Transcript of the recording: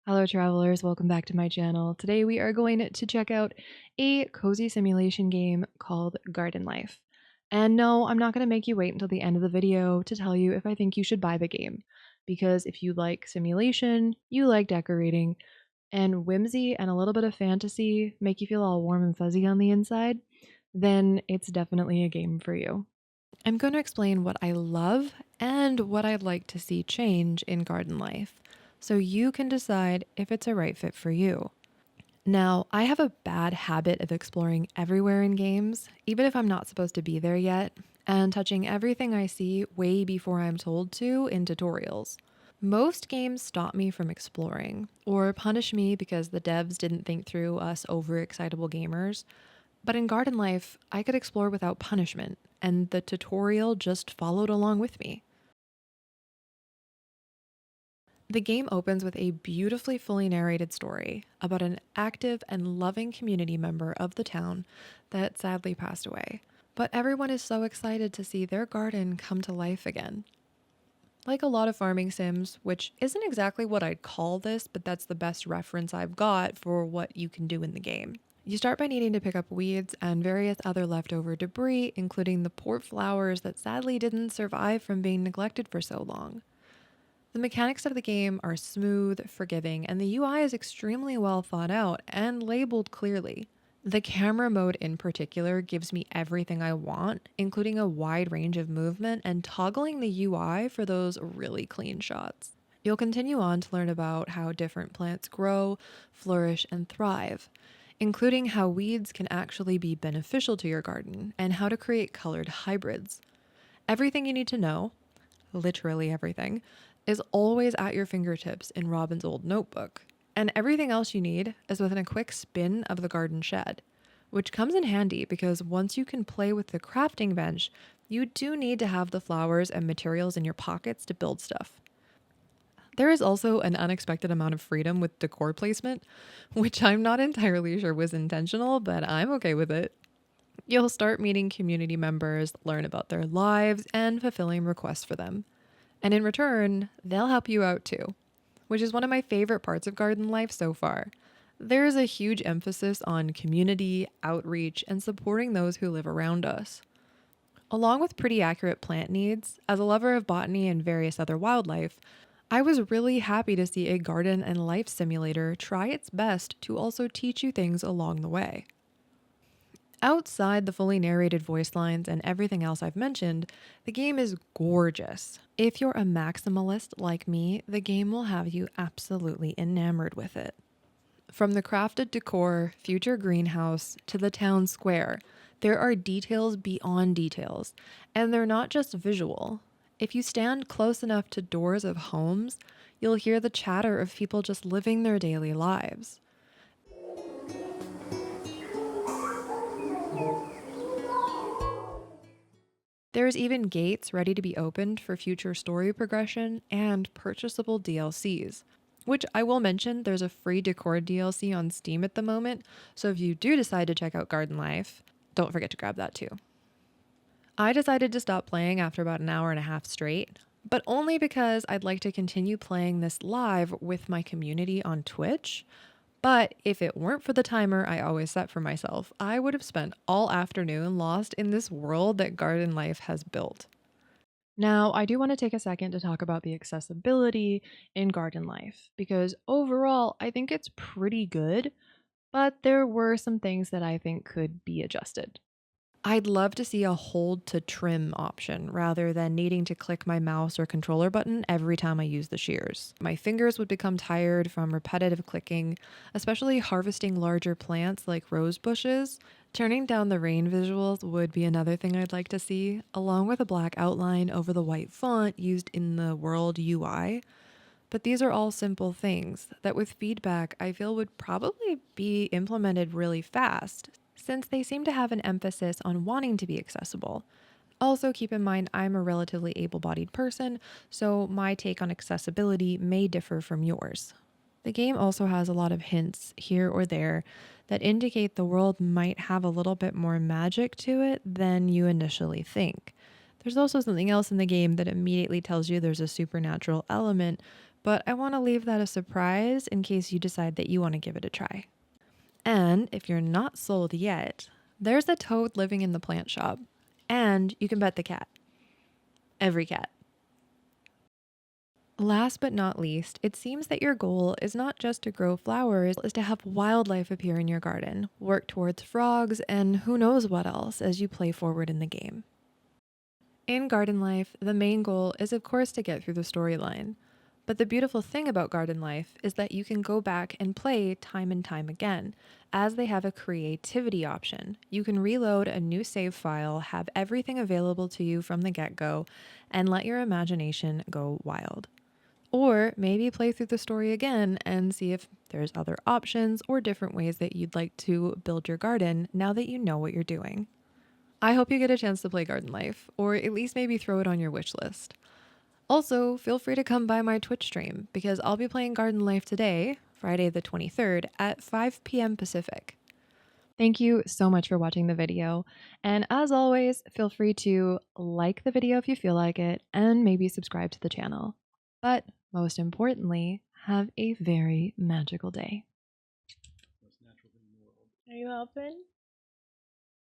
Hello travelers, welcome back to my channel. Today we are going to check out a cozy simulation game called Garden Life. And no, I'm not going to make you wait until the end of the video to tell you if I think you should buy the game. Because if you like simulation, you like decorating, and whimsy and a little bit of fantasy make you feel all warm and fuzzy on the inside, then it's definitely a game for you. I'm going to explain what I love and what I'd like to see change in Garden Life, so you can decide if it's a right fit for you. Now, I have a bad habit of exploring everywhere in games, even if I'm not supposed to be there yet, and touching everything I see way before I'm told to in tutorials. Most games stop me from exploring, or punish me because the devs didn't think through us overexcitable gamers. But in Garden Life, I could explore without punishment, and the tutorial just followed along with me. The game opens with a beautifully fully narrated story about an active and loving community member of the town that sadly passed away. But everyone is so excited to see their garden come to life again. Like a lot of farming sims, which isn't exactly what I'd call this, but that's the best reference I've got for what you can do in the game. You start by needing to pick up weeds and various other leftover debris, including the poor flowers that sadly didn't survive from being neglected for so long. The mechanics of the game are smooth, forgiving, and the UI is extremely well thought out and labeled clearly. The camera mode in particular gives me everything I want, including a wide range of movement and toggling the UI for those really clean shots. You'll continue on to learn about how different plants grow, flourish, and thrive, including how weeds can actually be beneficial to your garden and how to create colored hybrids. Everything you need to know, literally everything, is always at your fingertips in Robin's old notebook. And everything else you need is within a quick spin of the garden shed, which comes in handy because once you can play with the crafting bench, you do need to have the flowers and materials in your pockets to build stuff. There is also an unexpected amount of freedom with decor placement, which I'm not entirely sure was intentional, but I'm okay with it. You'll start meeting community members, learn about their lives, and fulfilling requests for them. And in return, they'll help you out too, which is one of my favorite parts of Garden Life so far. There's a huge emphasis on community, outreach, and supporting those who live around us. Along with pretty accurate plant needs, as a lover of botany and various other wildlife, I was really happy to see a garden and life simulator try its best to also teach you things along the way. Outside the fully narrated voice lines and everything else I've mentioned, the game is gorgeous. If you're a maximalist like me, the game will have you absolutely enamored with it. From the crafted decor, future greenhouse, to the town square, there are details beyond details, and they're not just visual. If you stand close enough to doors of homes, you'll hear the chatter of people just living their daily lives. There's even gates ready to be opened for future story progression and purchasable DLCs. Which I will mention, there's a free decor DLC on Steam at the moment, so if you do decide to check out Garden Life, don't forget to grab that too. I decided to stop playing after about an hour and a half straight, but only because I'd like to continue playing this live with my community on Twitch. But if it weren't for the timer I always set for myself, I would have spent all afternoon lost in this world that Garden Life has built. Now, I do want to take a second to talk about the accessibility in Garden Life, because overall, I think it's pretty good, but there were some things that I think could be adjusted. I'd love to see a hold to trim option rather than needing to click my mouse or controller button every time I use the shears. My fingers would become tired from repetitive clicking, especially harvesting larger plants like rose bushes. Turning down the rain visuals would be another thing I'd like to see, along with a black outline over the white font used in the world UI. But these are all simple things that with feedback I feel would probably be implemented really fast, since they seem to have an emphasis on wanting to be accessible. Also, keep in mind I'm a relatively able-bodied person, so my take on accessibility may differ from yours. The game also has a lot of hints here or there that indicate the world might have a little bit more magic to it than you initially think. There's also something else in the game that immediately tells you there's a supernatural element, but I want to leave that a surprise in case you decide that you want to give it a try. And if you're not sold yet, there's a toad living in the plant shop, and you can pet the cat. Every cat. Last but not least, it seems that your goal is not just to grow flowers, is to have wildlife appear in your garden, work towards frogs, and who knows what else as you play forward in the game. In Garden Life, the main goal is, of course, to get through the storyline. But the beautiful thing about Garden Life is that you can go back and play time and time again, as they have a creativity option. You can reload a new save file, have everything available to you from the get go, and let your imagination go wild. Or maybe play through the story again and see if there's other options or different ways that you'd like to build your garden now that you know what you're doing. I hope you get a chance to play Garden Life, or at least maybe throw it on your wish list. Also, feel free to come by my Twitch stream because I'll be playing Garden Life today, Friday the 23rd, at 5 p.m. Pacific. Thank you so much for watching the video. And as always, feel free to like the video if you feel like it and maybe subscribe to the channel. But most importantly, have a very magical day. Are you helping?